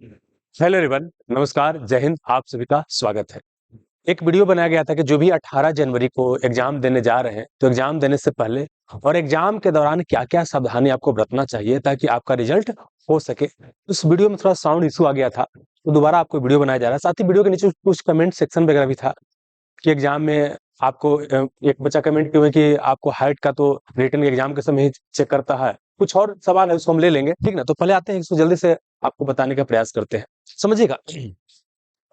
Hello everyone, नमस्कार, जय हिंद। आप सभी का स्वागत है। एक वीडियो बनाया गया था कि जो भी 18 जनवरी को एग्जाम देने जा रहे हैं, तो एग्जाम देने से पहले और एग्जाम के दौरान क्या-क्या सावधानी आपको बरतना चाहिए ताकि आपका रिजल्ट हो सके। उस वीडियो में थोड़ा साउंड इश्यू आ गया था, तो दोबारा आपको वीडियो बनाया जा रहा है। साथ ही वीडियो के नीचे कुछ कमेंट सेक्शन वगैरह भी था कि एग्जाम में आपको एक बच्चा कमेंट किया है कि आपको हाइट का तो रिटन एग्जाम के समय ही चेक करता है। कुछ और सवाल है, उसको हम ले लेंगे, ठीक ना? तो पहले आते हैं, इसको जल्दी से आपको बताने का प्रयास करते हैं। समझिएगा,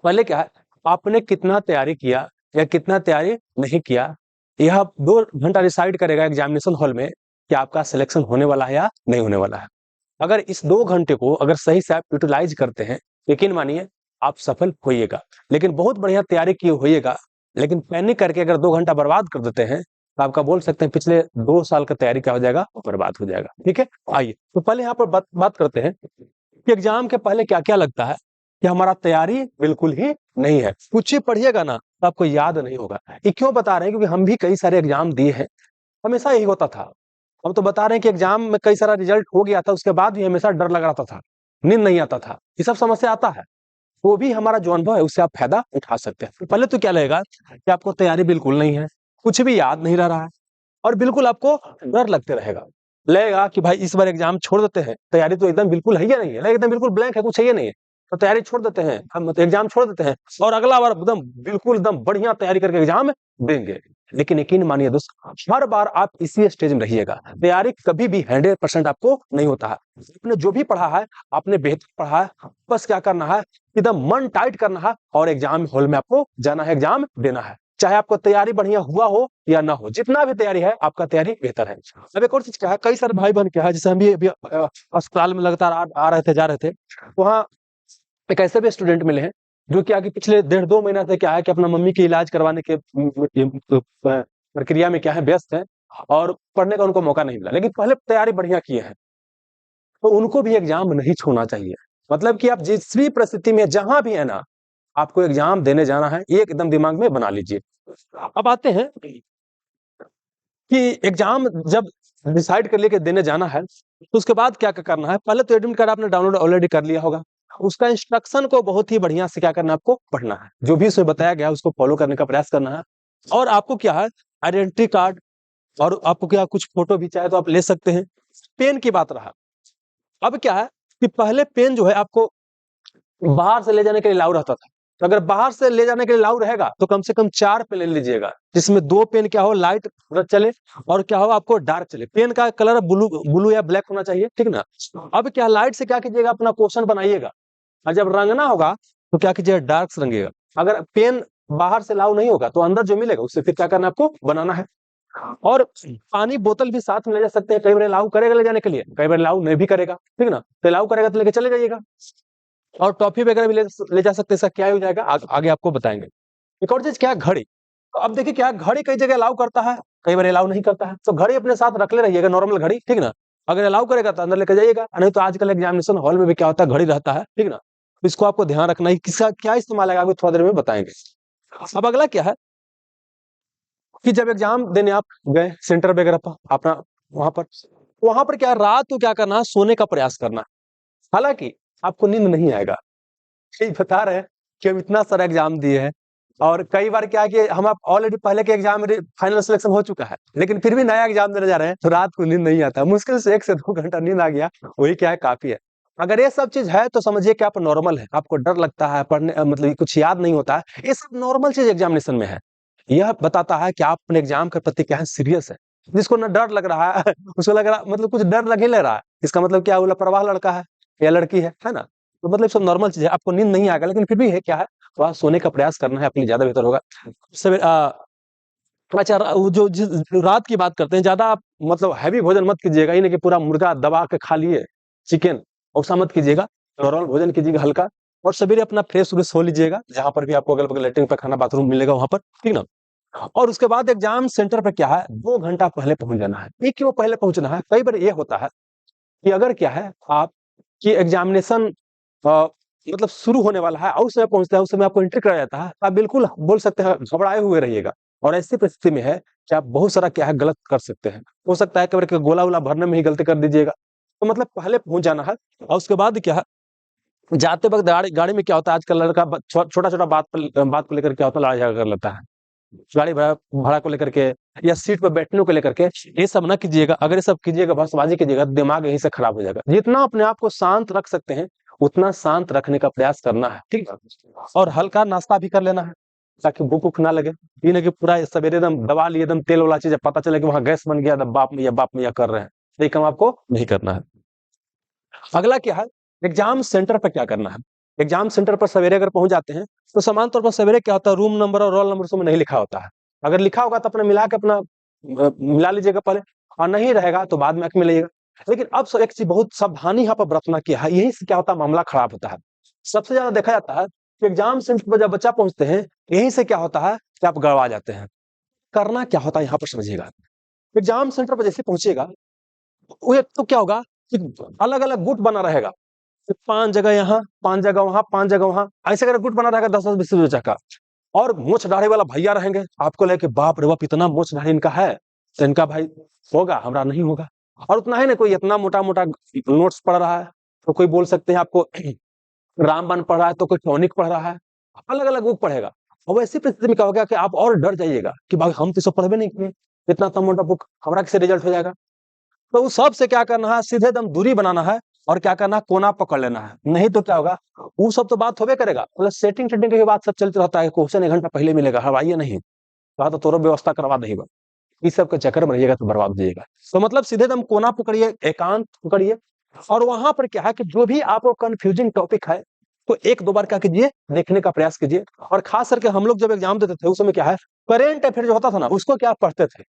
पहले क्या है, आपने कितना तैयारी किया या कितना तैयारी नहीं किया, यह 2 घंटा डिसाइड करेगा एग्जामिनेशन हॉल में कि आपका सिलेक्शन होने वाला है या नहीं होने वाला है। अगर इस 2 घंटे को अगर सही से आप यूटिलाइज करते हैं, यकीन मानिए आप सफल होइएगा। लेकिन बहुत बढ़िया तैयारी किए होइएगा, लेकिन पैनिक करके अगर 2 घंटा बर्बाद कर देते हैं, तो आपका बोल सकते हैं पिछले 2 साल का तैयारी क्या हो जाएगा, बर्बाद हो जाएगा। ठीक है? आइए, तो पहले यहाँ पर बात करते हैं कि एग्जाम के पहले क्या-क्या लगता है कि हमारा तैयारी बिल्कुल ही नहीं है। कुछ ही पढ़िएगा ना, तो आपको याद नहीं होगा। ये क्यों बता रहे हैं? क्योंकि हम भी कई सारे एग्जाम दिए हैं, हमेशा यही होता था। हम तो बता रहे हैं कि एग्जाम में कई सारा रिजल्ट हो गया था, उसके बाद भी हमेशा डर लग रहता था, नींद नहीं आता था। ये सब समस्या आता है। वो भी हमारा जो अनुभव है, उससे आप फायदा उठा सकते हैं। पहले तो क्या लगेगा कि आपको तैयारी बिल्कुल नहीं है, कुछ भी याद नहीं रह रहा है और बिल्कुल आपको डर लगते रहेगा। लगेगा कि भाई इस बार एग्जाम छोड़ देते हैं, तैयारी तो एकदम बिल्कुल है या नहीं है, एकदम बिल्कुल ब्लैंक है, कुछ है या नहीं है, तो तैयारी छोड़ देते हैं, हम तो एग्जाम छोड़ देते हैं और अगला बार एकदम बिल्कुल एकदम बढ़िया तैयारी करके एग्जाम देंगे। लेकिन यकीन मानिए दोस्त, हर बार आप इसी स्टेज में रहिएगा। तैयारी कभी भी 100% आपको नहीं होता है। आपने जो भी पढ़ा है, आपने बेहतर पढ़ा है, बस क्या करना है, एकदम मन टाइट करना है और एग्जाम हॉल में आपको जाना है, एग्जाम देना है। चाहे आपको तैयारी बढ़िया हुआ हो या ना हो, जितना भी तैयारी है, आपका तैयारी बेहतर है। अब एक और चीज क्या है, कई सारे भाई बहन क्या है, जैसे हम भी अभी अस्पताल में लगातार आ रहे थे, जा रहे थे, वहाँ एक ऐसे भी स्टूडेंट मिले हैं जो क्या कि पिछले 1.5-2 महीना से क्या है कि अपना मम्मी के इलाज करवाने के प्रक्रिया में क्या है, व्यस्त है और पढ़ने का उनको मौका नहीं मिला, लेकिन पहले तैयारी बढ़िया किए हैं, तो उनको भी एग्जाम नहीं छोड़ना चाहिए। मतलब कि आप जिस भी परिस्थिति में जहां भी है ना, आपको एग्जाम देने जाना है, ये एकदम दिमाग में बना लीजिए। अब आते हैं कि एग्जाम जब डिसाइड कर लिया कि देने जाना है, तो उसके बाद क्या-क्या करना है। पहले तो एडमिट कार्ड आपने डाउनलोड ऑलरेडी कर लिया होगा। उसका इंस्ट्रक्शन को बहुत ही बढ़िया से क्या करना है, आपको पढ़ना है। जो भी उसमें बताया गया है, उसको फॉलो करने का प्रयास करना है और आपको क्या है, आइडेंटिटी कार्ड और आपको क्या कुछ फोटो भी चाहे तो आप ले सकते हैं। पेन की बात रहा, अब क्या है कि पहले पेन जो है आपको बाहर से ले जाने के लिए अलाउ रहता था। तो अगर बाहर से ले जाने के लिए अलाउ रहेगा, तो कम से कम 4 पेन ले लीजिएगा, जिसमें 2 पेन क्या हो, लाइट चले और क्या हो, आपको डार्क चले। पेन का कलर ब्लू ब्लू या ब्लैक होना चाहिए, ठीक ना? अब क्या लाइट से क्या कीजिएगा, अपना क्वेश्चन बनाइएगा और जब रंगना होगा, तो क्या कीजिएगा, डार्क से रंगिएगा। अगर पेन बाहर से अलाउ नहीं होगा, तो अंदर जो मिलेगा, उससे फिर क्या करना है, आपको बनाना है। और पानी बोतल भी साथ में ले जा सकते हैं, कई बार अलाउ करेगा ले जाने के लिए, कई बार अलाउ नहीं भी करेगा, ठीक ना? तो अलाउ करेगा तो लेके चले जाइएगा। और टॉफी वगैरह भी ले जा सकते हैं, इसका क्या हो जाएगा, आगे आपको बताएँगे। एक और चीज़ क्या है, घड़ी। तो अब देखिए क्या है, घड़ी कई जगह अलाउ करता है, कई बार अलाउ नहीं करता है। तो घड़ी अपने साथ रख ले रहिएगा, नॉर्मल घड़ी, ठीक ना? अगर अलाउ करेगा तो अंदर लेके जाइएगा, नहीं तो आजकल एग्जामिनेशन हॉल में भी क्या होता है, घड़ी रहता है, ठीक ना? तो इसको आपको ध्यान रखना है, किसका क्या इस्तेमाल आएगा, आपको थोड़ा देर में बताएँगे। अब अगला क्या है कि जब एग्जाम देने आप गए सेंटर वगैरह पर अपना, वहाँ पर क्या रात को क्या करना है, सोने का प्रयास करना है। हालाँकि आपको नींद नहीं आएगा। यही बता रहे हैं कि हम इतना सारा एग्जाम दिए हैं और कई बार क्या है कि हम आप ऑलरेडी पहले के एग्जाम में फाइनल सिलेक्शन हो चुका है, लेकिन फिर भी नया एग्जाम देने जा रहे हैं, तो रात को नींद नहीं आता। मुश्किल से 1 से 2 घंटा नींद आ गया, वही क्या है, काफ़ी है। अगर ये सब चीज़ है, तो समझिए कि आप नॉर्मल है, आपको डर लगता है पढ़ने मतलब कुछ याद नहीं होता है, ये सब नॉर्मल चीज़ एग्जामिनेशन में है। यह बताता है कि आप अपने एग्जाम के प्रति क्या है, सीरियस है। जिसको ना डर लग रहा है उसको लग रहा मतलब कुछ डर लग ही ले रहा है, इसका मतलब क्या, वो लापरवाह लड़का है या लड़की है ना? तो मतलब सब नॉर्मल चीज़ है, आपको नींद नहीं आएगा, लेकिन फिर भी है क्या है, थोड़ा सोने का प्रयास करना है, आपके लिए ज़्यादा बेहतर होगा। अच्छा, वो जो जिस रात की बात करते हैं, ज़्यादा आप मतलब हैवी भोजन मत कीजिएगा, ये नहीं कि पूरा मुर्गा दबा के खा लिए, चिकन, ऐसा मत कीजिएगा। नॉर्मल भोजन कीजिएगा हल्का और सवेरे अपना फ्रेश-व्रेश हो लीजिएगा, जहाँ पर भी आपको अगल-बगल लैट्रिन, पैखाना, बाथरूम मिलेगा वहाँ पर, ठीक ना? और उसके बाद एग्ज़ाम सेंटर पे क्या है, 2 घंटा पहले पहुँच जाना है। ये क्यों पहले पहुँचना है? कई बार ये होता है कि अगर क्या है, आपकी एग्ज़ामिनेशन अ, मतलब शुरू होने वाला है और उस समय पहुँचता है, उस समय आपको एंट्री कराया जाता है, आप बिल्कुल बोल सकते हैं घबराए हुए रहिएगा और ऐसी परिस्थिति में है कि आप बहुत सारा क्या है, गलत कर सकते हैं। हो सकता है कई बार के गोला-वोला भरने में ही गलती कर दीजिएगा। तो मतलब पहले पहुँच जाना है और उसके बाद क्या है, जाते वक्त गाड़ी गाड़ी में क्या होता है, आजकल लड़का छोटा छोटा बात को लेकर क्या होता है, लड़ाई झगड़ा कर लेता है, गाड़ी भाड़ा भाड़ा को लेकर के या सीट पर बैठने को लेकर के। ये सब ना कीजिएगा, अगर ये सब कीजिएगा, बसबाजी कीजिएगा, दिमाग यहीं से खराब हो जाएगा। जितना अपने आप को शांत रख सकते हैं उतना शांत रखने का प्रयास करना है, ठीक है। और हल्का नाश्ता भी कर लेना है ताकि भूख उख ना लगे। ये नहीं कि पूरा सवेरे एकदम दबा लिए, एकदम तेल वाला चीज, पता चले कि वहां गैस बन गया, बाप में या कर रहे हैं, तो ये काम आपको नहीं करना है। अगला क्या है, एग्जाम सेंटर पर क्या करना है। एग्जाम सेंटर पर सवेरे अगर पहुंच जाते हैं तो सामान्य तौर पर सवेरे क्या होता है, रूम नंबर और रोल नंबर उसमें नहीं लिखा होता है। अगर लिखा होगा तो अपना मिला के अपना मिला लीजिएगा पहले, और नहीं रहेगा तो बाद में आके मिलाइएगा। लेकिन अब एक चीज बहुत सावधानी यहाँ पर बरतना किया है, यही से क्या होता है, मामला खराब होता है। सबसे ज्यादा देखा जाता है कि एग्जाम सेंटर पर जब बच्चा पहुंचते हैं, यहीं से क्या होता है कि आप गड़वा जाते हैं। करना क्या होता है यहाँ पर समझिएगा। एग्जाम सेंटर पर जैसे पहुंचेगा, वो एक तो क्या होगा कि अलग अलग गुट बना रहेगा, 5 जगह यहाँ, 5 जगह वहां, 5 जगह वहां, ऐसे करके गुट बना रहेगा 10-10 20 बच्चा का। और मूछ दाढ़ी वाला भैया रहेंगे, आपको लेके बाप रे बाप इतना मूछ दाढ़ी इनका है, तो इनका भाई होगा, हमरा नहीं होगा। और उतना है ना, कोई इतना मोटा मोटा नोट्स पढ़ रहा है, तो कोई बोल सकते हैं आपको रामबाण पढ़ रहा है, तो कोई टॉनिक पढ़ रहा है, अलग अलग बुक पढ़ेगा। और वैसी परिस्थिति में क्या होगा कि आप और डर जाइएगा कि भाई हम तो सब पढ़वे नहीं किए, इतना मोटा बुक हमारा किसे रिजल्ट हो जाएगा। तो उस सब से क्या करना है, सीधे दम दूरी बनाना है, और क्या करना है, कोना पकड़ लेना है। नहीं तो क्या होगा, वो सब तो बात होबे करेगा, मतलब सेटिंग सेटिंग के बाद सब चलते रहता है, क्वेश्चन 1 घंटा पहले मिलेगा, हवाइए नहीं कहा तो तोरो व्यवस्था करवा देगा। इस सब के चक्कर में रहिएगा तो बर्बाद हो जाइएगा। तो मतलब सीधे दम कोना पकड़िए, एकांत पकड़िए, और वहां पर क्या है कि जो भी आपको कंफ्यूजिंग टॉपिक है, तो 1-2 बार क्या कीजिए, देखने का प्रयास कीजिए। और खास करके हम लोग जब एग्जाम देते थे उस समय क्या है, करेंट अफेयर जो होता था ना, उसको क्या पढ़ते थे।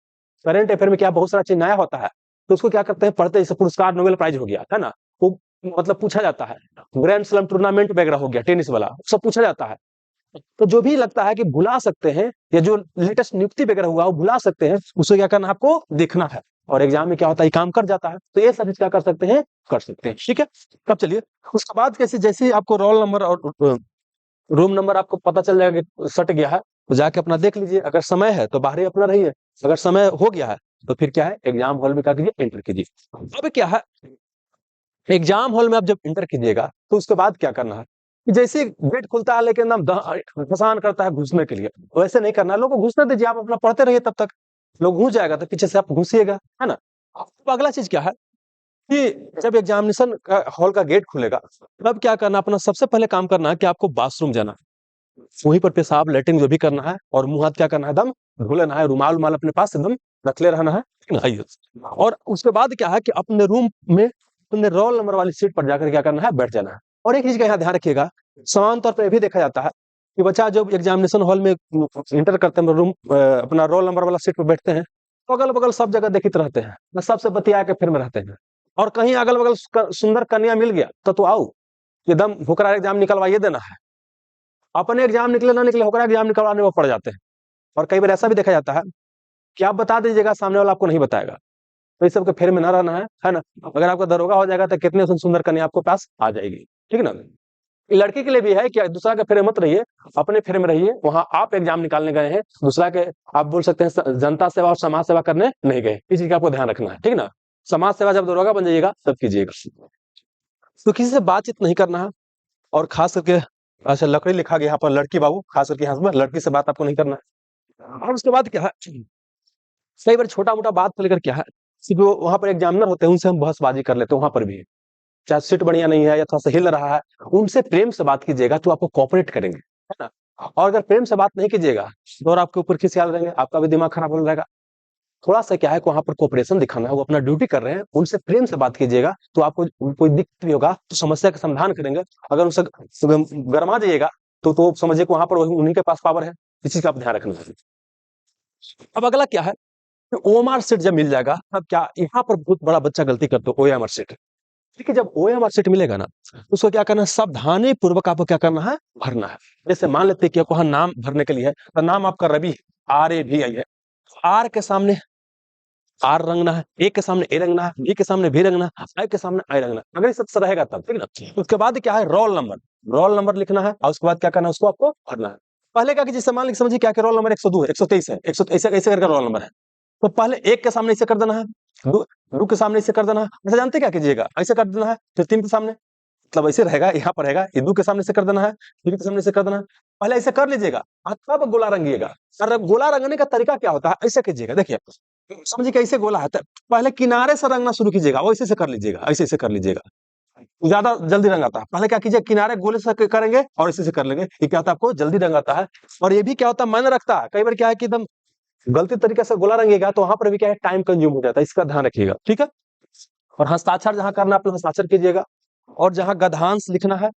करेंट अफेयर में क्या बहुत सारा चीज नया होता है, तो उसको क्या करते हैं, पढ़ते, जैसे पुरस्कार नोबेल प्राइज हो गया है ना, वो मतलब पूछा जाता है। ग्रैंड स्लैम टूर्नामेंट वगैरह हो गया, टेनिस वाला सब पूछा जाता है। तो जो भी लगता है कि भुला सकते हैं, या जो लेटेस्ट नियुक्ति वगैरह हुआ वो भुला सकते हैं, उसे क्या करना है, आपको देखना है। और एग्जाम में क्या होता है, काम कर जाता है, तो ये सब क्या कर सकते हैं, कर सकते हैं, ठीक है। तब चलिए उसके बाद कैसे, जैसे ही आपको रोल नंबर और रूम नंबर आपको पता चल जाएगा कि सट गया है, तो जाके अपना देख लीजिए। अगर समय है तो बाहर ही अपना रहिए, अगर समय हो गया है तो फिर क्या है, एग्जाम हॉल में क्या कीजिए, एंटर कीजिए। अब क्या है, एग्जाम हॉल में आप जब एंटर कीजिएगा तो उसके बाद क्या करना है, कि जैसे गेट खुलता है लेकिन एकदम फसान करता है घुसने के लिए, वैसे नहीं करना है, लोगों को घुसने दीजिए, आप अपना पढ़ते रहिए, तब तक लोग घुस जाएगा तो पीछे से आप घुसिएगा, है ना। अब अगला चीज क्या है कि जब एग्जामिनेशन हॉल का गेट खुलेगा, तब क्या करना, अपना सबसे पहले काम करना है कि आपको बाथरूम जाना है। वहीं पर पेशाब लेटरिन जो भी करना है, और मुंह हाथ क्या करना है, एकदम धो लेना है, रुमाल उमाल अपने पास एकदम रख ले रहना है, आइए। और उसके बाद क्या है कि अपने रूम में अपने रोल नंबर वाली सीट पर जाकर क्या करना है, बैठ जाना है। और एक चीज का यहाँ ध्यान रखिएगा, सामान्य तौर पर यह भी देखा जाता है कि बच्चा जब एग्जामिनेशन हॉल में इंटर करते हैं, रूम अपना रोल नंबर वाला सीट पर बैठते हैं, तो अगल बगल सब जगह देखित रहते हैं, सबसे बतिया के फिर में रहते हैं। और कहीं अगल बगल सुंदर कन्या मिल गया तो आओ, एकदम होकर एग्जाम निकलवाइए देना है। अपने एग्जाम निकले ना निकले, होकर एग्जाम निकलवाने में पड़ जाते हैं। और कई बार ऐसा भी देखा जाता है कि आप बता दीजिएगा, सामने वाला आपको नहीं बताएगा, तो इस सब के फेर में ना रहना है ना। अगर आपका दरोगा हो जाएगा तो कितने सुंदर कन्या आपको पास आ जाएगी, ठीक है ना। लड़की के लिए भी है कि दूसरा के फेरे मत रहिए, अपने फेरे में रहिए। वहां आप एग्जाम निकालने गए हैं, दूसरा के आप बोल सकते हैं जनता सेवा और समाज सेवा करने नहीं गए, इस चीज का आपको ध्यान रखना है, ठीक है ना। समाज सेवा जब दरोगा बन जाइएगा तब कीजिएगा। तो किसी से बातचीत नहीं करना है, और खास करके अच्छा लकड़ी लिखा गया यहाँ पर, लड़की बाबू खास करके यहाँ पर लड़की से बात आपको नहीं करना है। और उसके बाद क्या है, कई बार छोटा मोटा बात को लेकर क्या है, सिर्फ वहां पर एग्जामिनर होते हैं उनसे हम बहसबाजी कर लेते हैं, वहां पर भी चाहे सीट बढ़िया नहीं है या थोड़ा सा हिल रहा है, उनसे प्रेम से बात कीजिएगा तो आपको कॉपरेट करेंगे, है ना। और अगर प्रेम से बात नहीं कीजिएगा तो और आपके ऊपर खिसियाल रहेंगे, आपका भी दिमाग खराब हो जाएगा। थोड़ा सा क्या है कि वहां पर कोऑपरेशन दिखाना है, वो अपना ड्यूटी कर रहे हैं, उनसे प्रेम से बात कीजिएगा, तो आपको कोई दिक्कत भी होगा तो समस्या का समाधान करेंगे। अगर उनसे गरमा जाइएगा तो समझिए कि वहां पर उन्हीं के पास पावर है, इस चीज का आप ध्यान रखना है। अब अगला क्या है, ओएमआर सीट जब मिल जाएगा, तब क्या यहाँ पर बहुत बड़ा बच्चा गलती करते हो, ओएमआर सीट। ठीक है, जब ओएमआर सीट मिलेगा ना, तो उसको क्या करना है, सावधानी पूर्वक आपको क्या करना है, भरना है। जैसे मान लेते हैं कि वहां नाम भरने के लिए है, तो नाम आपका रवि RAVI है, आर के सामने आर रंगना है, ए के सामने ए रंगना है, बी के सामने भी रंगना है, आई के सामने आई रंगना है। अगर ये सब रहेगा तब, ठीक है ना। उसके बाद क्या है, रोल नंबर लिखना है, और उसके बाद क्या करना है, उसको आपको भरना है। पहले क्या कीजिए, मान लीजिए समझिए क्या रोल नंबर 102 है, 123 है, 100 ऐसे ऐसे करके रोल नंबर है, तो पहले एक के सामने इसे कर देना है, दो के सामने इसे कर देना है। ऐसा जानते क्या कीजिएगा, ऐसे कर देना है, फिर 3 के सामने, मतलब ऐसे रहेगा, यहाँ पर रहेगा, ये 2 के सामने से कर देना है, 3 के सामने से कर देना है। पहले ऐसे कर लीजिएगा और तब गोला रंगिएगा। और गोला रंगने का तरीका क्या होता है, ऐसे कीजिएगा, देखिए समझिए कैसे गोला है, पहले किनारे से रंगना शुरू कीजिएगा, वैसे से कर लीजिएगा, ऐसे कर लीजिएगा, ज्यादा जल्दी रंग आता है। पहले क्या कीजिए, किनारे गोले से करेंगे और इसी से कर लेंगे, ये क्या होता है आपको जल्दी रंग आता है। और ये भी क्या होता है, मायने रखता है। कई बार क्या है कि एकदम गलती तरीके से गोला रंगेगा तो वहां पर भी क्या है, टाइम कंज्यूम हो जाता है, इसका ध्यान रखिएगा, ठीक है। और हस्ताक्षर जहां करना है, आप हस्ताक्षर कीजिएगा। और जहां गद्यांश लिखना है,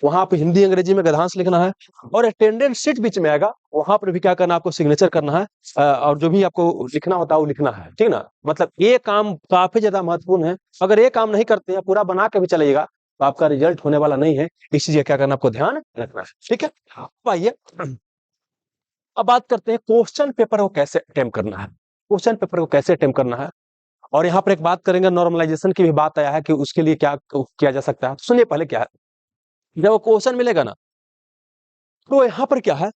वहां पे हिंदी अंग्रेजी में गद्यांश लिखना है। और अटेंडेंस शीट बीच में आएगा, वहां पर भी क्या करना है, आपको सिग्नेचर करना है। और जो भी आपको लिखना होता है वो लिखना है, ठीक ना। मतलब ये काम काफी ज्यादा महत्वपूर्ण है। अगर ये काम नहीं करते हैं, पूरा बना के भी चलेगा तो आपका रिजल्ट होने वाला नहीं है। इस चीज का क्या करना, आपको ध्यान रखना है, ठीक है। अब आइए, अब बात करते हैं क्वेश्चन पेपर को कैसे अटेम्प्ट करना है। क्वेश्चन पेपर को कैसे अटेम्प्ट करना है, और यहाँ पर एक बात करेंगे, नॉर्मलाइजेशन की भी बात आया है कि उसके लिए क्या किया जा सकता है। सुनिए पहले क्या है, जब वो क्वेश्चन मिलेगा ना, तो यहाँ पर क्या है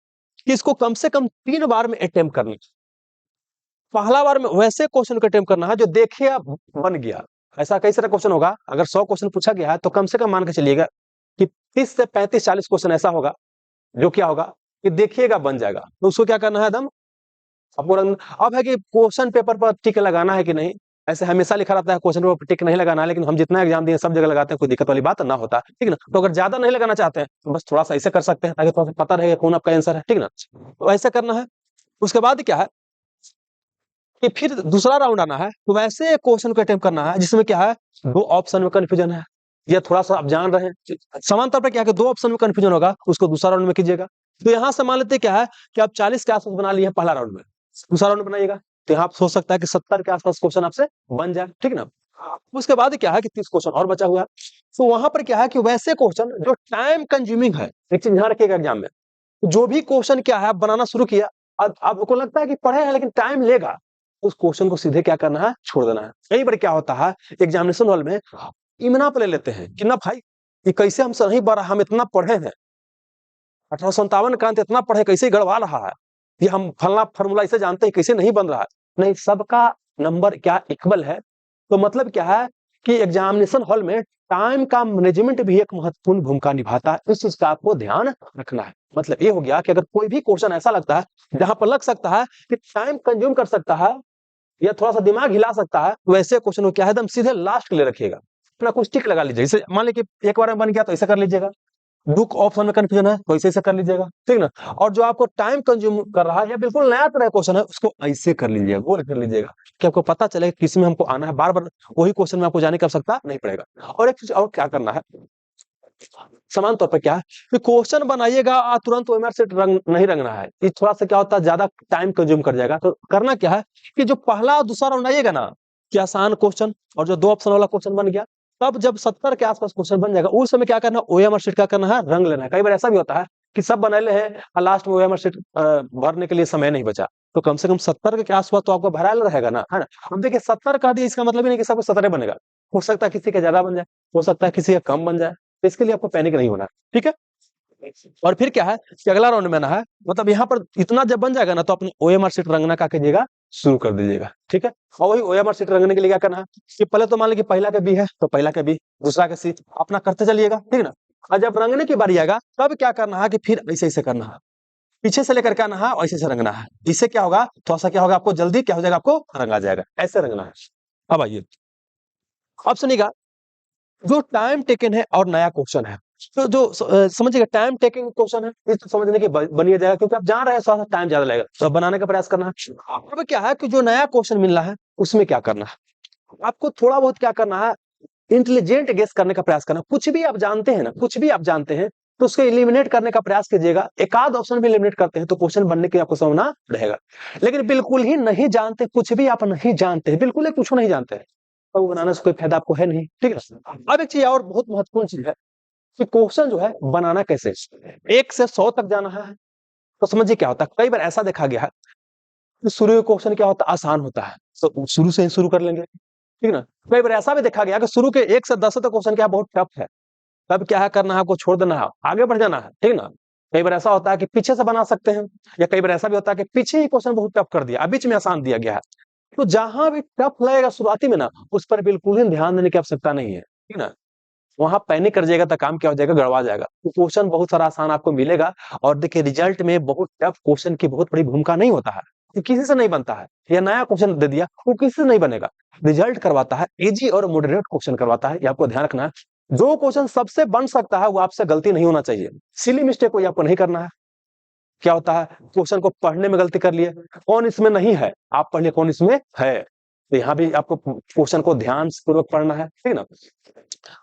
कि इसको कम से कम 3 बार में अटेम्प्ट करना है। पहला बार में वैसे क्वेश्चन को अटेम्प्ट करना है जो देखिए आप बन गया। ऐसा कई सारा क्वेश्चन होगा, अगर 100 क्वेश्चन पूछा गया है तो कम से कम मान के चलिएगा कि 30 से 35 40 क्वेश्चन ऐसा होगा जो क्या होगा कि देखिएगा बन जाएगा। तो उसको क्या करना है, एकदम आपको अब है कि क्वेश्चन पेपर पर टिक लगाना है कि नहीं। ऐसे हमेशा लिखा रहता है क्वेश्चन पेपर पर टिक नहीं लगाना है, लेकिन हम जितना एग्जाम दिए सब जगह लगाते हैं, कोई दिक्कत वाली बात ना होता, ठीक ना। तो अगर ज्यादा नहीं लगाना चाहते हैं तो बस थोड़ा सा ऐसे कर सकते हैं, ताकि थोड़ा सा पता रहेगा कौन आपका आंसर है, ठीक ना। तो ऐसे करना है। उसके बाद क्या है कि फिर दूसरा राउंड आना है, तो वैसे क्वेश्चन को अटेम्प्ट करना है जिसमें क्या है 2 ऑप्शन में कंफ्यूजन है, या थोड़ा सा आप जान रहे हैं। समान तौर पर क्या है कि 2 ऑप्शन में कंफ्यूजन होगा, उसको दूसरा राउंड में कीजिएगा। तो यहाँ से मान लेते क्या है कि आप 40 के आसपास बना लिए पहला राउंड में, दूसरा राउंड बनाइएगा तो यहाँ हो सकता है कि 70 के आसपास क्वेश्चन आपसे बन जाए, ठीक ना। उसके बाद क्या है कि 30 क्वेश्चन और बचा हुआ है। तो वहां पर क्या है कि वैसे क्वेश्चन जो टाइम कंज्यूमिंग है, एक चीज ध्यान रखिएगा एग्जाम में, जो भी क्वेश्चन क्या है आप बनाना शुरू किया, अब आपको लगता है कि पढ़े हैं लेकिन टाइम लेगा, उस क्वेश्चन को सीधे क्या करना है, छोड़ देना है। कई बार क्या होता है एग्जामिनेशन हॉल में इमना पे ले लेते हैं कि ना भाई ये कैसे हमसे नहीं बढ़ा, हम इतना पढ़े हैं, 1857 का अंत इतना पढ़े कैसे गड़बड़ा रहा है, ये हम फलना फार्मूला इसे जानते हैं कैसे नहीं बन रहा है। नहीं, सबका नंबर क्या इक्वल है। तो मतलब क्या है कि एग्जामिनेशन हॉल में टाइम का मैनेजमेंट भी एक महत्वपूर्ण भूमिका निभाता है, इस चीज का आपको ध्यान रखना है। मतलब ये हो गया कि अगर कोई भी क्वेश्चन ऐसा लगता है जहां पर लग सकता है कि टाइम कंज्यूम कर सकता है या थोड़ा सा दिमाग हिला सकता है, वैसे क्वेश्चन को क्या है एकदम सीधे लास्ट के लिए रखिएगा, अपना कुछ टिक लगा लीजिए। जैसे मान लीजिए कि एक बार में बन गया तो ऐसा कर लीजिएगा, बुक ऑप्शन में कंफ्यूजन है तो ऐसे ऐसे कर लीजिएगा, ठीक ना। और जो आपको टाइम कंज्यूम कर रहा है या बिल्कुल नया तरह क्वेश्चन है, उसको ऐसे कर लीजिएगा, गोल कर लीजिएगा, कि आपको पता चले किसी में हमको आना है, बार बार वही क्वेश्चन में आपको जाने की आवश्यकता नहीं पड़ेगा। और एक चीज और क्या करना है, समान तौर पर क्या है कि क्वेश्चन बनाइएगा और तुरंत ओएमआर शीट रंग नहीं रंगना है, ये थोड़ा सा क्या होता है ज्यादा टाइम कंज्यूम कर जाएगा। तो करना क्या है कि जो पहला और दूसरा राउंड आइएगा ना कि आसान क्वेश्चन और जो 2 ऑप्शन वाला क्वेश्चन बन गया, तब जब 70 के आसपास क्वेश्चन बन जाएगा उस समय क्या करना है, ओएमआर शीट क्या करना है, रंग लेना है। कई बार ऐसा भी होता है कि सब बनाए हैं और लास्ट में ओएमआर शीट भरने के लिए समय नहीं बचा, तो कम से कम 70 के आसपास तो आपको भराया रहेगा ना, है ना। हम देखिए 70 का दिया, इसका मतलब ही नहीं कि सबको 17 बनेगा, हो सकता है किसी का ज्यादा बन जाए, हो सकता है किसी का कम बन जाए, तो इसके लिए आपको पैनिक नहीं होना, ठीक है। और फिर क्या है कि अगला राउंड में ना है, मतलब यहाँ पर इतना जब बन जाएगा ना तो अपने ओएमआर शीट रंगना क्या कीजिएगा, शुरू कर दीजिएगा, ठीक है। और वही ओएमआर शीट रंगने के लिए क्या करना है कि पहले तो मान लीजिए पहला का बी है तो पहला का बी, दूसरा का सी, अपना करते चलिएगा, ठीक ना। और जब रंगने की बारी आएगा तब क्या करना है कि फिर ऐसे ऐसे करना है, पीछे से लेकर के आना है, ऐसे ऐसे रंगना है। इससे क्या होगा, थोड़ा सा क्या होगा, आपको जल्दी क्या हो जाएगा, आपको रंगा जाएगा, ऐसे रंगना है। अब आइए, अब सुनिएगा, जो टाइम टेकन है और नया क्वेश्चन है, तो जो समझिएगा टाइम टेकिंग क्वेश्चन है, इस समझने की बनिए जाएगा, क्योंकि आप जान रहे हैं थोड़ा सा टाइम ज्यादा लगेगा, तो बनाने का प्रयास करना है। अब क्या है कि जो नया क्वेश्चन मिल रहा है उसमें क्या करना है, आपको थोड़ा बहुत क्या करना है, इंटेलिजेंट गेस करने का प्रयास करना। कुछ भी आप जानते हैं ना, कुछ भी आप जानते हैं तो उसको एलिमिनेट करने का प्रयास कीजिएगा। एक आध ऑप्शन भी एलिमिनेट करते हैं तो क्वेश्चन बनने के आपको समझना रहेगा। लेकिन बिल्कुल ही नहीं जानते, कुछ भी आप नहीं जानते हैं, बिल्कुल ही कुछ नहीं जानते हैं, तो वो बनाने से कोई फायदा आपको है नहीं, ठीक है। अब एक चीज और बहुत महत्वपूर्ण चीज है कि क्वेश्चन जो है बनाना कैसे, 1 से 100 तक जाना है। तो समझिए क्या होता है, कई बार ऐसा देखा गया है कि शुरू में क्वेश्चन क्या होता है, आसान होता है, तो शुरू से ही शुरू कर लेंगे, ठीक ना। कई बार ऐसा भी देखा गया कि शुरू के 1 से 10 तक क्वेश्चन क्या बहुत टफ है, तब क्या है करना है, आपको छोड़ देना है, आगे बढ़ जाना है, ठीक ना। कई बार ऐसा होता है कि पीछे से बना सकते हैं, या कई बार ऐसा भी होता है कि पीछे ही क्वेश्चन बहुत टफ कर दिया, बीच में आसान दिया गया है। तो जहां भी टफ लगेगा शुरुआती में ना, उस पर बिल्कुल ही ध्यान देने की आवश्यकता नहीं है, ठीक ना। वहां पैनिक कर जाएगा तो काम क्या हो जाएगा, गड़बड़ा जाएगा। तो क्वेश्चन बहुत सारा आसान आपको मिलेगा। और देखिए रिजल्ट में बहुत टफ क्वेश्चन की बहुत बड़ी भूमिका नहीं होता है, ये किसी से नहीं बनता है। या नया क्वेश्चन दे दिया वो किसी से नहीं बनेगा, रिजल्ट करवाता है इजी और मॉडरेट क्वेश्चन करवाता है, ये आपको ध्यान रखना है। जो क्वेश्चन सबसे बन सकता है वो आपसे गलती नहीं होना चाहिए, सिली मिस्टेक कोई आपको नहीं करना है। क्या होता है, क्वेश्चन को पढ़ने में गलती कर लिए, कौन इसमें नहीं है आप पढ़ लिए कौन इसमें है, तो यहाँ भी आपको क्वेश्चन को ध्यान पूर्वक पढ़ना है, ठीक है ना।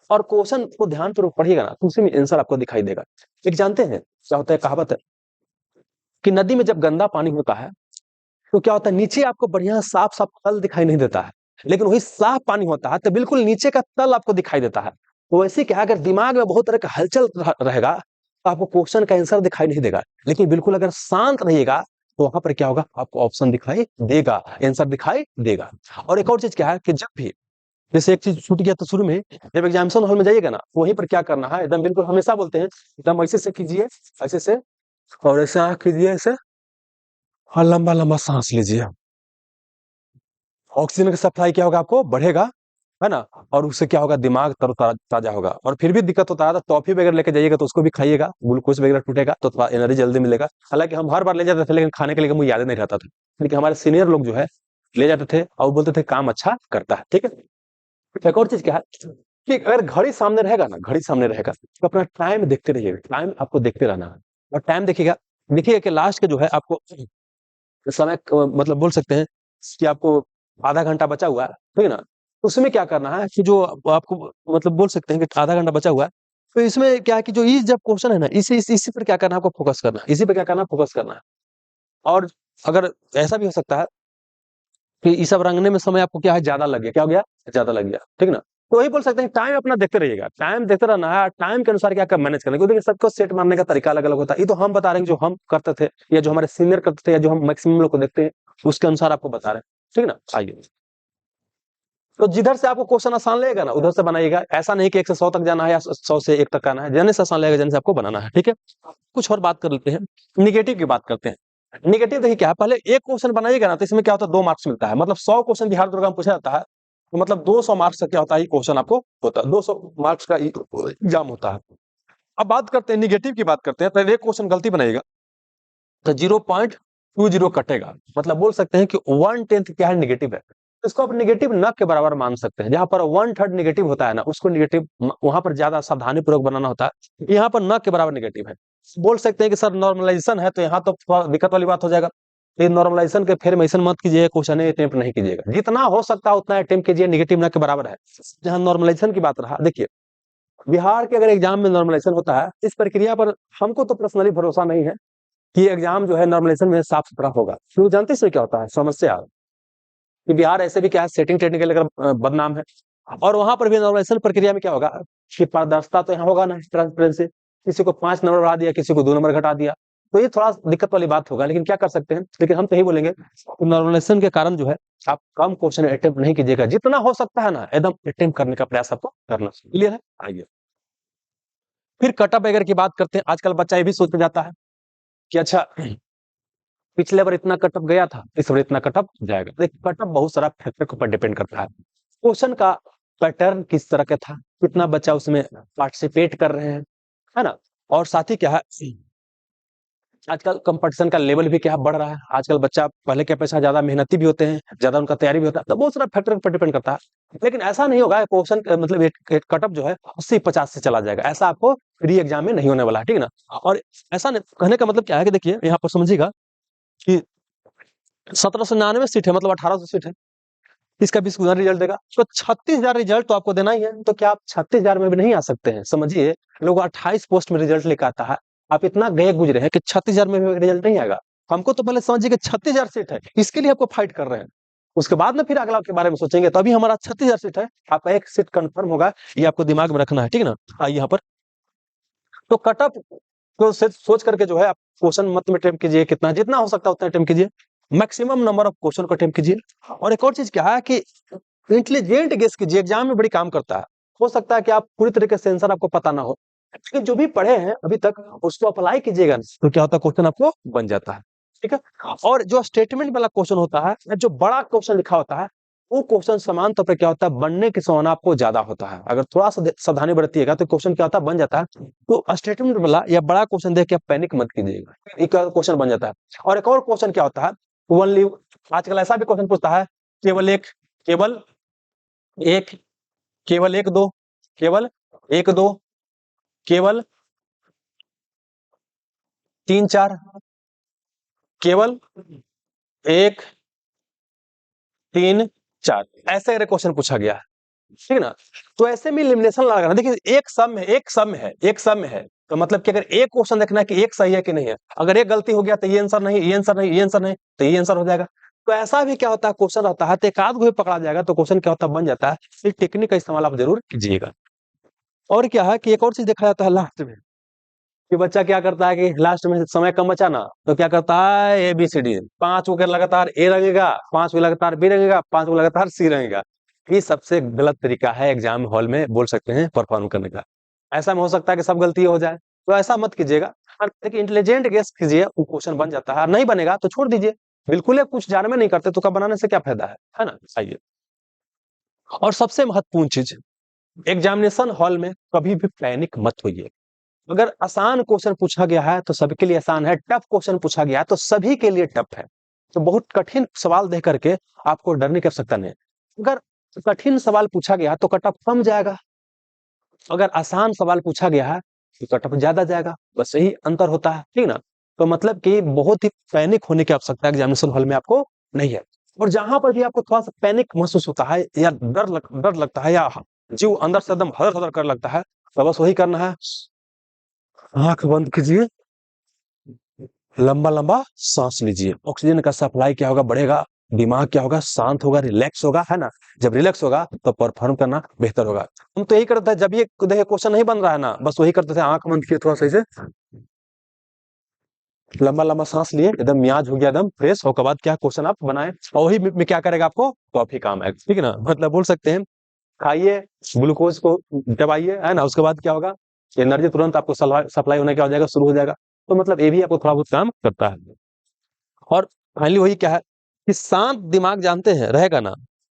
और क्वेश्चन को ध्यान पूर्वक पढ़िएगा ना तो उसी में आंसर आपको दिखाई देगा। एक जानते हैं क्या होता है, कहावत है कि नदी में जब गंदा पानी होता है तो क्या होता है, नीचे आपको बढ़िया साफ साफ तल दिखाई नहीं देता है, लेकिन वही साफ पानी होता है तो बिल्कुल नीचे का तल आपको दिखाई देता है। तो वैसे क्या, अगर दिमाग में बहुत तरह का हलचल रहेगा तो आपको क्वेश्चन का आंसर दिखाई नहीं देगा, लेकिन बिल्कुल अगर शांत रहिएगा तो वहां पर क्या होगा, आपको ऑप्शन दिखाई देगा, आंसर दिखाई देगा। और एक और चीज क्या है कि जब भी जैसे एक चीज छूट गया तो शुरू में जब एग्जामिनेशन हॉल में जाइएगा ना वहीं पर क्या करना है, एकदम बिल्कुल हमेशा बोलते हैं एकदम ऐसे से कीजिए, ऐसे से, और ऐसे आंख कीजिए ऐसे, और लंबा लंबा सांस लीजिए। ऑक्सीजन की सप्लाई क्या होगा, आपको बढ़ेगा, है ना। और उससे क्या होगा, दिमाग ताजा होगा। और फिर भी दिक्कत होता है तो टॉफी वगैरह लेके जाइएगा तो उसको भी खाइएगा, ग्लूकोज वगैरह टूटेगा तो थोड़ा एनर्जी जल्दी मिलेगा। हालांकि हम हर बार ले जाते थे लेकिन खाने के लिए मुझे याद नहीं रहता था, लेकिन हमारे सीनियर लोग जो है ले जाते थे और बोलते थे काम अच्छा करता है, ठीक है। एक और चीज क्या है कि अगर घड़ी सामने रहेगा ना, घड़ी सामने रहेगा तो अपना टाइम देखते रहिएगा, टाइम आपको देखते रहना है। और टाइम देखिएगा, देखिएगा कि लास्ट के जो है आपको समय मतलब बोल सकते हैं कि आपको आधा घंटा बचा हुआ है, ठीक है ना। तो उसमें क्या करना है कि जो आपको मतलब बोल सकते हैं कि आधा घंटा बचा हुआ है, तो इसमें क्या है कि जो ये जब क्वेश्चन है ना इसी पर क्या करना है, आपको फोकस करना है, इसी पे क्या करना है, फोकस करना है। और अगर ऐसा भी हो सकता है कि ये सब रंगने में समय आपको क्या है, ज्यादा लग गया, क्या हो गया, ज्यादा लग गया, ठीक है ना। तो वही बोल सकते हैं टाइम अपना देखते रहिएगा, टाइम देखते रहना है, टाइम के अनुसार क्या मैनेज करना है, क्योंकि सबको सेट मारने का तरीका अलग अलग होता है। ये तो हम बता रहे हैं जो हम करते थे या जो हमारे सीनियर करते थे या जो हम मैक्सिमम लोग को देखते हैं उसके अनुसार आपको बता रहे हैं, ठीक है ना। आइए, तो जिधर से आपको क्वेश्चन आसान लगेगा ना उधर से बनाइएगा, ऐसा नहीं कि 1 से 100 तक जाना है या 100 से 1 तक आना है, जने से आसान लगेगा जने से आपको बनाना है, ठीक है। कुछ और बात कर लेते हैं, निगेटिव की बात करते हैं। निगेटिव देखिए क्या है, पहले एक क्वेश्चन बनाइएगा ना तो इसमें क्या होता है, 2 मार्क्स मिलता है, मतलब 100 क्वेश्चन बिहार दुर्गा में पूछा जाता है तो मतलब 200 मार्क्स का क्या होता है, क्वेश्चन आपको होता है, 200 मार्क्स का एग्जाम होता है। अब बात करते हैं निगेटिव की, बात करते हैं। पहले एक क्वेश्चन गलती बनाइएगा तो 0.20 कटेगा, मतलब बोल सकते हैं कि 1/10 क्या है, निगेटिव है। तो इसको आप निगेटिव न के बराबर मान सकते हैं। जहां पर 1/3 निगेटिव होता है ना उसको निगेटिव वहां पर ज्यादा सावधानी पूर्वक बनाना होता है, यहाँ पर न के बराबर निगेटिव है। बोल सकते हैं कि सर नॉर्मलाइजेशन है तो यहाँ तो थोड़ा दिक्कत वाली बात हो जाएगा। ये नॉर्मलाइजेशन के फिर मेंशन मत कीजिए, क्वेश्चन अटेम्प्ट नहीं कीजिएगा, जितना हो सकता है उतना अटेम्प्ट कीजिए, निगेटिव न के बराबर है। जहां नॉर्मलाइजेशन की बात रहा, देखिए बिहार के अगर एग्जाम में नॉर्मलाइजेशन होता है, इस प्रक्रिया पर हमको तो पर्सनली भरोसा नहीं है कि एग्जाम जो है नॉर्मलाइजेशन में साफ सुथरा होगा। क्यों जानते हैं क्या होता है समस्या, कि बिहार ऐसे भी क्या है, सेटिंग टेक्निक के लेकर बदनाम है। और वहां पर भी नॉर्मलाइजेशन प्रक्रिया में क्या होगा कि पारदर्शिता तो यहाँ होगा ना, ट्रांसपेरेंसी, किसी को 5 नंबर बढ़ा दिया, किसी को 2 नंबर घटा दिया, तो ये थोड़ा दिक्कत वाली बात होगा। लेकिन क्या कर सकते हैं, लेकिन हम तो यही बोलेंगे नॉर्मलाइजेशन के कारण जो है आप कम क्वेश्चन अटेम्प्ट नहीं कीजिएगा, जितना हो सकता है ना एकदम अटेम्प्ट करने का प्रयास आपको करना। क्लियर है, आइए फिर कटअप वगैरह की बात करते हैं। आजकल बच्चा ये भी सोच में जाता है कि अच्छा पिछले बार इतना कटअप गया था, इस बार इतना कटअप जाएगा। देखिए कटअप बहुत सारा फैक्टर के ऊपर डिपेंड करता है। क्वेश्चन का पैटर्न किस तरह का था, कितना बच्चा उसमें पार्टिसिपेट कर रहे हैं, है ना। और साथ ही क्या है, आजकल कंपटीशन का लेवल भी क्या बढ़ रहा है, आजकल बच्चा पहले के अपेक्षा ज्यादा मेहनती भी होते हैं, ज्यादा उनका तैयारी भी होता है, तो बहुत सारा फैक्टर पर डिपेंड करता है। लेकिन ऐसा नहीं होगा क्वेश्चन मतलब एक कटअप जो है 80-50 से चला जाएगा, ऐसा आपको री एग्जाम में नहीं होने वाला है, ठीक है ना। और ऐसा कहने का मतलब क्या है कि देखिए यहाँ पर समझिएगा कि 1799 सीट है, मतलब 1800 सीट है, इसका 20 गुना रिजल्ट देगा तो 36,000 रिजल्ट तो आपको देना ही है। तो क्या आप 36,000 में भी नहीं आ सकते हैं, समझिए लोग 28 पोस्ट में रिजल्ट लेकर आता है, आप इतना गए गुजरे हैं कि 36,000 में भी रिजल्ट नहीं आएगा। हमको तो पहले समझिए कि 36,000 सीट है, इसके लिए आपको फाइट कर रहे हैं, उसके बाद में फिर अगला के बारे में सोचेंगे। तो अभी हमारा 36,000 सीट है, आपका एक सीट कंफर्म होगा, ये आपको दिमाग में रखना है, ठीक है ना। आइए यहाँ पर तो कटअप को सोच करके जो है आप क्वेश्चन मत में अटेम्प्ट कीजिए, कितना जितना हो सकता है उतना अटेम्प्ट कीजिए, मैक्सिमम नंबर ऑफ क्वेश्चन को अटेम्प्ट कीजिए। और एक और चीज क्या है कि इंटेलिजेंट गेस कीजिए, एग्जाम में बड़ी काम करता है। हो सकता है कि आप पूरी तरीके से आंसर आपको पता ना हो, लेकिन जो भी पढ़े हैं अभी तक उसको अप्लाई कीजिएगा तो क्या होता है, क्वेश्चन आपको बन जाता है, ठीक है। और जो स्टेटमेंट वाला क्वेश्चन होता है, जो बड़ा क्वेश्चन लिखा होता है वो क्वेश्चन समान तौर पर क्या होता है, बनने की संभावना आपको ज्यादा होता है। अगर थोड़ा सा सावधानी बरतिएगा तो क्वेश्चन क्या होता है, बन जाता है। तो स्टेटमेंट वाला या बड़ा क्वेश्चन देख के आप पैनिक मत कीजिएगा, एक क्वेश्चन बन जाता है। और एक और क्वेश्चन क्या होता है, ओनली, आजकल ऐसा भी क्वेश्चन पूछता है, केवल एक, केवल एक, केवल एक दो, केवल एक दो, केवल तीन चार, केवल एक तीन चार, ऐसे अगर क्वेश्चन पूछा गया है, ठीक है ना। तो ऐसे में एलिमिनेशन लगाना, देखिए एक सम है, एक सम है, एक सम है, तो मतलब कि अगर एक क्वेश्चन देखना है कि एक सही है कि नहीं है, अगर एक गलती हो गया तो ये आंसर नहीं, ये आंसर नहीं, ये आंसर नहीं, तो ये आंसर हो जाएगा। तो ऐसा भी क्या होता है, क्वेश्चन आता है तो एक आध को भी पकड़ा जाएगा, तो क्वेश्चन क्या होता है, बन जाता है। इस टेक्निक का इस्तेमाल आप जरूर कीजिएगा। और क्या है कि एक और चीज देखा जाता है लास्ट में, कि बच्चा क्या करता है कि लास्ट में समय कम बचा ना, तो क्या करता है, ए बी सी डी, 5 को लगातार ए रंगेगा, 5 को लगातार बी रंगेगा, 5 को लगातार सी रंगेगा। ये सबसे गलत तरीका है एग्जाम हॉल में, बोल सकते हैं, परफॉर्म करने का। ऐसा में हो सकता है कि सब गलती हो जाए, तो ऐसा मत कीजिएगा। देखिए इंटेलिजेंट गेस कीजिए, वो क्वेश्चन बन जाता है, नहीं बनेगा तो छोड़ दीजिए। बिल्कुल ही कुछ जानने में नहीं करते तो कब बनाने से क्या फायदा है ना। आइए, और सबसे महत्वपूर्ण चीज, एग्जामिनेशन हॉल में कभी भी पैनिक मत होइए। अगर आसान क्वेश्चन पूछा गया है तो सबके लिए आसान है, टफ क्वेश्चन पूछा गया है तो सभी के लिए टफ है। तो बहुत कठिन सवाल देख करके आपको डरने की आवश्यकता नहीं। अगर कठिन सवाल पूछा गया तो कटअप कम जाएगा, अगर आसान सवाल पूछा गया है तो कटअप ज्यादा जाएगा, बस यही अंतर होता है, ठीक ना। तो मतलब कि बहुत ही पैनिक होने की आवश्यकता एग्जामिनेशन हॉल में आपको नहीं है। और जहां पर भी आपको थोड़ा सा पैनिक महसूस होता है या डर लगता है या जीव अंदर से एकदम हदर हदर कर लगता है, तो बस वही करना है, आंख बंद कीजिए, लंबा लंबा सांस लीजिए, ऑक्सीजन का सप्लाई क्या होगा, बढ़ेगा, दिमाग क्या होगा, शांत होगा, रिलैक्स होगा, है ना। जब रिलैक्स होगा तो परफॉर्म करना बेहतर होगा। हम तो यही करते हैं, जब ये देखिए क्वेश्चन नहीं बन रहा है ना, बस वही करते थे, आंख बंद किए, थोड़ा सही से लंबा लंबा सांस लिए, एकदम मियाज हो गया, एकदम फ्रेश होकर बाद क्या क्वेश्चन आप बनाए, और वही में क्या करेगा, आपको कॉफी काम आएगा, ठीक है ना। मतलब बोल सकते हैं, खाइए, ग्लूकोज को दबाइए, है ना, उसके बाद क्या होगा, एनर्जी तुरंत आपको सप्लाई होने क्या हो जाएगा, शुरू हो जाएगा। तो मतलब ये भी आपको थोड़ा बहुत काम करता है। और फाइनली वही क्या है कि शांत दिमाग जानते हैं रहेगा ना,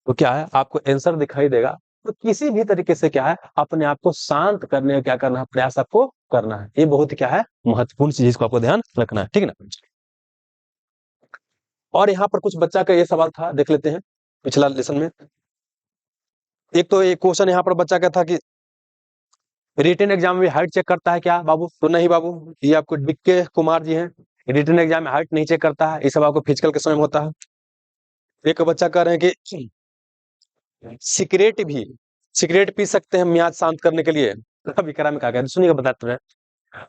तो क्या है, आपको आंसर दिखाई देगा। तो किसी भी तरीके से क्या है, अपने आप को शांत करने का क्या करना है, प्रयास आपको करना है। ये बहुत क्या है, महत्वपूर्ण चीज को आपको ध्यान रखना है, ठीक है ना। और यहाँ पर कुछ बच्चा का ये सवाल था, देख लेते हैं पिछला लेसन में। एक तो एक क्वेश्चन यहाँ पर बच्चा का था कि रिटन एग्जाम में हाइट चेक करता है क्या बाबू, तो नहीं बाबू, ये आपको डीके कुमार जी हैं, रिटन एग्जाम में हाइट नहीं चेक करता है, ये सब आपको फिजिकल के समय में होता है। एक बच्चा कह रहे हैं कि सिगरेट भी, सिगरेट पी सकते हैं मियाज शांत करने के लिए, अभी करा में कहा गया, सुनिएगा बताते हैं।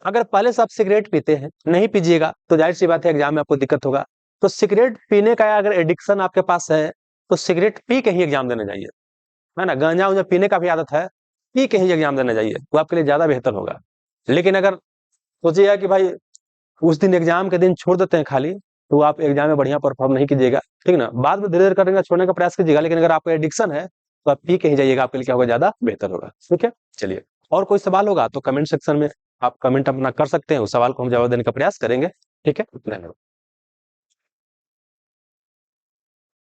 अगर पहले से आप सिगरेट पीते हैं, नहीं पीजिएगा तो जाहिर सी बात है एग्जाम में आपको दिक्कत होगा। तो सिगरेट पीने का अगर एडिक्शन आपके पास है तो सिगरेट पी के ही एग्जाम देने जाइए, है ना। गांजा उंजा पीने का भी आदत है, पी के ही एग्जाम देने जाइए, तो आपके लिए ज्यादा बेहतर होगा। लेकिन अगर सोचिएगा कि भाई उस दिन एग्जाम के दिन छोड़ देते हैं खाली, तो आप एग्जाम में बढ़िया परफॉर्म नहीं कीजिएगा, ठीक है ना। बाद में धीरे धीरे करेंगे, छोड़ने का प्रयास कीजिएगा, लेकिन अगर आपको एडिक्शन है तो आप पी के ही जाइएगा, आपके लिए क्या होगा, ज्यादा बेहतर होगा, ठीक है। चलिए, और कोई सवाल होगा तो कमेंट सेक्शन में आप कमेंट अपना कर सकते हैं, उस सवाल को हम जवाब देने का प्रयास करेंगे, ठीक है। धन्यवाद।